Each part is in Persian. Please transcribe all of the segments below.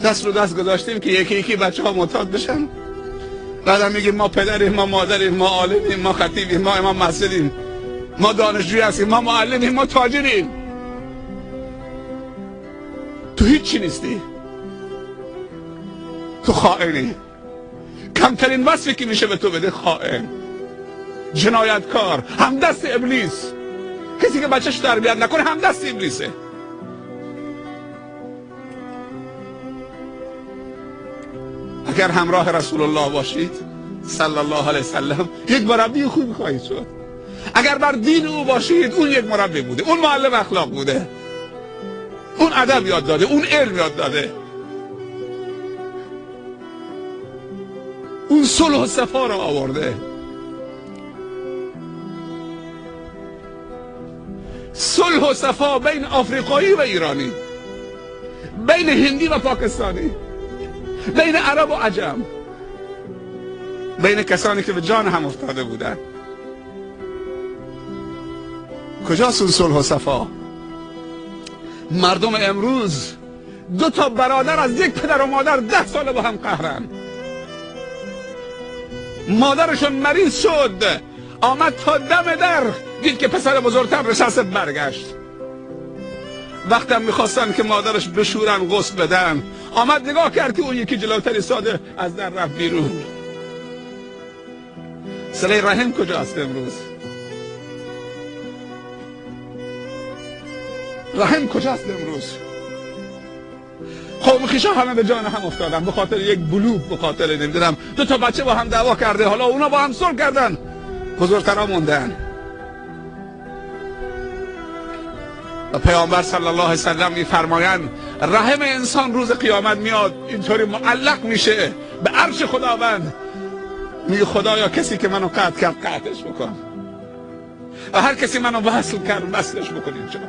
دست رو دست گذاشتیم که یکی یکی بچه ها معتاد بشن. بعدم میگیم ما پدریم، ما مادریم، ما عالمیم، ما خطیبیم، ما امام مسجدیم، ما دانشجوی هستیم، ما معلمیم، ما تاجریم. تو هیچی نیستی، تو خائنی. کمترین وصفی که میشه به تو بده خائن، جنایتکار، همدست ابلیس. کسی که بچه‌ش تربیت نکنه همدست ابلیسه. اگر همراه رسول الله باشید صلی الله علیه وسلم یک مربی خوبی خواهید شد. اگر بر دین او باشید اون یک مربی بوده، اون معلم اخلاق بوده، اون ادب یاد داده، اون علم یاد داده، اون صلح و صفا را آورده. صلح و صفا بین آفریقایی و ایرانی، بین هندی و پاکستانی، بین عرب و عجم، بین کسانی که به جان هم افتاده بودن. کجاست اون صلح و صفا؟ مردم امروز دو تا برادر از یک پدر و مادر 10 ساله با هم قهرن. مادرشون مریض شد، آمد تا دم در، دید که پسر بزرگتر نشسته، برگشت. وقتم میخواستن که مادرش بشورن غسل بدن، آمد نگاه کرد که اون یکی جلوتری ساده از در رفت بیرون. صله رحم کجاست امروز؟ رحم کجاست امروز؟ قوم خویشا همه به جان هم افتادن به خاطر یک بلوغ، به خاطر نمیدونم 2 تا بچه با هم دعوا کرده، حالا اونا با هم صلح کردن، بزرگترا موندن. و پیامبر صلی الله علیه وسلم میفرمایند رحم انسان روز قیامت میاد اینطوری معلق میشه به عرش خداوند، میگه خدایا کسی که منو قطع کرد قطعش بکن و هر کسی منو وصل کرد وصلش بکن اینجا.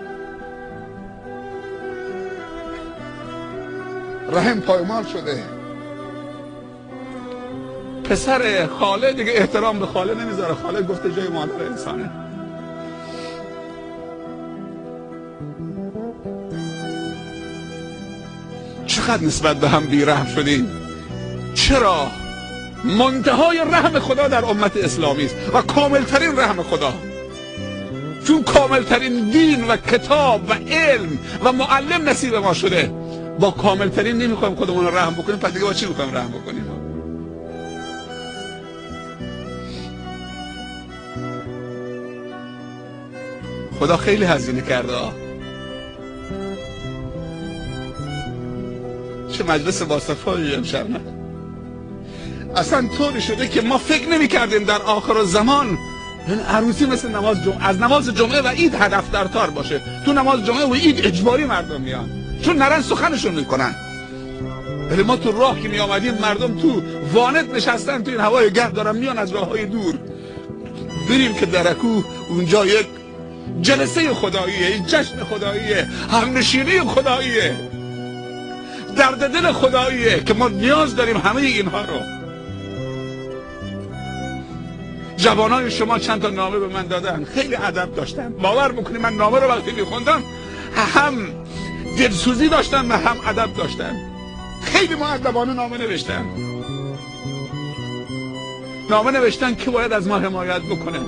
رحم پایمال شده. پسر خاله دیگه احترام به خاله نمیذاره، خاله گفته جای مادر انسانه. چقدر نسبت به هم بی‌رحم شدیم. چرا؟ منتهای رحم خدا در امت اسلامی است و کاملترین رحم خدا، چون کاملترین دین و کتاب و علم و معلم نصیب ما شده. با کاملترین نمیخوایم خودمون رو رحم بکنیم، پس دیگه با چی میخوایم رحم بکنیم؟ خدا خیلی هزینه کرده. چه مجلس باصفایی امشب. اصلا طوری شده که ما فکر نمی کردیم در آخر الزمان این عروسی مثل نماز جمعه، از نماز جمعه و عید هدف دارتر باشه. تو نماز جمعه و عید اجباری مردم میان چون نرن سخنشون میکنن. ولی ما تو راه که می آمدیم مردم تو وانت نشستن، تو این هوای گرم دارن میان از راه های دور. بریم که درکو اونجا یک جلسه خداییه، یک جشن خداییه، همنشینی خداییه، درد دل خداییه که ما نیاز داریم همه اینها رو. جوانای شما چند تا نامه به من دادن، خیلی ادب داشتن. باور میکنی من نامه رو وقتی میخوندم هم دلسوزی داشتن و هم ادب داشتن. خیلی مؤدبانه نامه نوشتن. نامه نوشتن که باید از ما حمایت بکنه.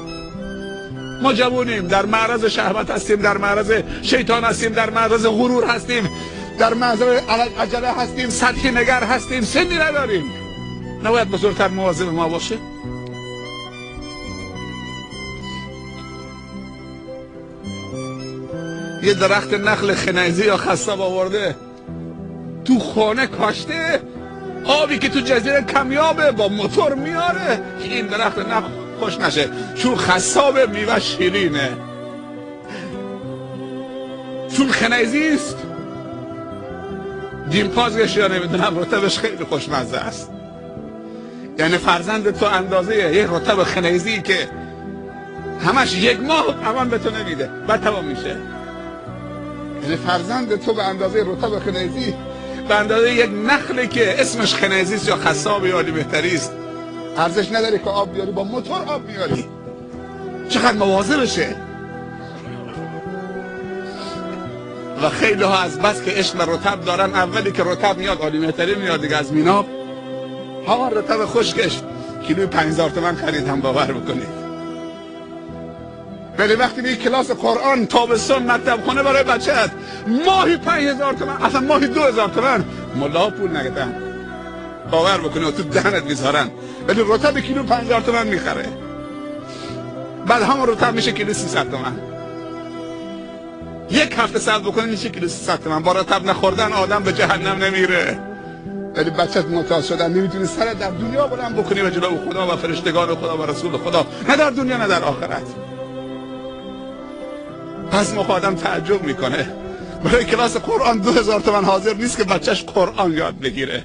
ما جوانیم، در معرض شهوت هستیم، در معرض شیطان هستیم، در معرض غرور هستیم، در معرض عجله هستیم، سطحی نگر هستیم، سنی نداریم. نباید بزرگتر مواظب ما باشه؟ یه درخت نخل خنیزی یا خصاب آورده تو خانه کاشته، آبی که تو جزیره کمیابه با موتور میاره که این درخت نخل خوش نشه، چون خصاب میوه شیرینه، چون خنیزی است دیمپازش یا نمیدونم رطبش خیلی خوشمزه است. یعنی فرزند تو اندازه یه رطب خنیزی که همش 1 ماه امان به تو نمیده بعد تمام میشه. یعنی فرزند تو به اندازه رطب خنیزی، به اندازه یک نخلی که اسمش خنیزی است یا خصاب یا عالی بهتری است، ارزش نداره که آب بیاری، با موتور آب بیاری. چقدر مواظب بشه. و خیلی ها از بس که عشق رطب دارن، اولی که رطب میاد عالی مهتری میاد دیگه از میناب، ها رطب خشکش کیلوی 5000 تومان خریدم، باور بکنید. ولی وقتی به کلاس قرآن تابستون مطلب خونه برای بچه‌ت ماهی 5000 تومان، اصلا ماهی 2000 تومان، ملا پول نگدن، باور بکنید تو دهنت میذارن، ولی رطب کیلو 5000 تومان میخره. بعد همون رطب میشه کیلو 300 تومان. یک هفته صبر بکنید میشه کیلو 300 تومان. با رطب نخوردن آدم به جهنم نمیره. ولی بچت معتاد شدن، نمیتونی سرت در دنیا بلند بکنی و جلو خدا و فرشتگان خدا و رسول خدا، نه در دنیا نه در آخرت. پس موقع آدم تعجب میکنه برای کلاس قرآن 2000 تومان حاضر نیست که بچهش قرآن یاد بگیره.